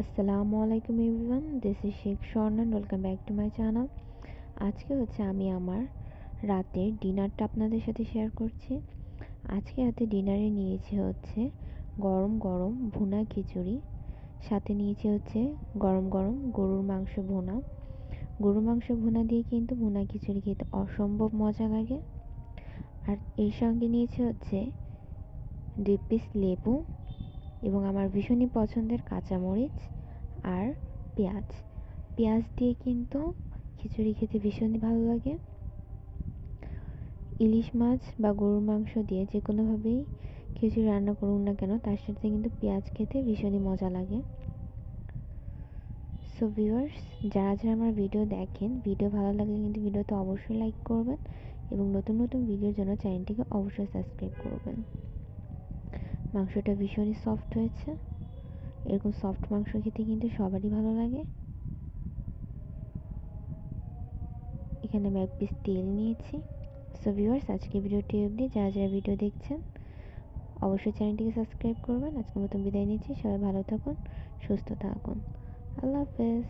আসসালামু আলাইকুম everyone, this is Sheikh স্বর্ণ and welcome back to my channel. আজকে আমি আমার রাতের ডিনারটা আপনাদের সাথে শেয়ার করছি। আজকে রাতে ডিনারে নিয়েছি গরম গরম ভুনা খিচুড়ি, সাথে নিয়েছি গরম গরম গরুর মাংস ভুনা। গরুর মাংস ভুনা দিয়ে কিন্তু ভুনা খিচুড়ি খেতে অসম্ভব মজা লাগে। আর এর সঙ্গে নিয়েছি 2 পিস লেবু এবং আমার ভীষণই পছন্দের কাঁচামরিচ আর পেঁয়াজ। পেঁয়াজ দিয়ে কিন্তু খিচুড়ি খেতে ভীষণই ভালো লাগে। ইলিশ মাছ বা গরুর মাংস দিয়ে যে কোনোভাবেই খিচুড়ি রান্না করুন না কেন, তার সাথে কিন্তু পেঁয়াজ খেতে ভীষণই মজা লাগে। সো ভিউয়ার্স, যারা যারা আমার ভিডিও দেখেন, ভিডিও ভালো লাগলে কিন্তু ভিডিওতে অবশ্যই লাইক করবেন এবং নতুন নতুন ভিডিওর জন্য চ্যানেলটিকে অবশ্যই সাবস্ক্রাইব করবেন। মাংসটা ভীষণই সফট হয়েছে। এরকম সফট মাংস খেতে কিন্তু সবারই ভালো লাগে। এখানে আমি 1 পিস তেল নিয়েছি। সো ভিউয়ার্স, আজকে ভিডিওটি অবধি। যারা যারা ভিডিও দেখছেন অবশ্যই চ্যানেলটিকে সাবস্ক্রাইব করবেন। আজকের মতন বিদায় নিচ্ছি। সবাই ভালো থাকুন, সুস্থ থাকুন। আল্লাহ হাফেজ।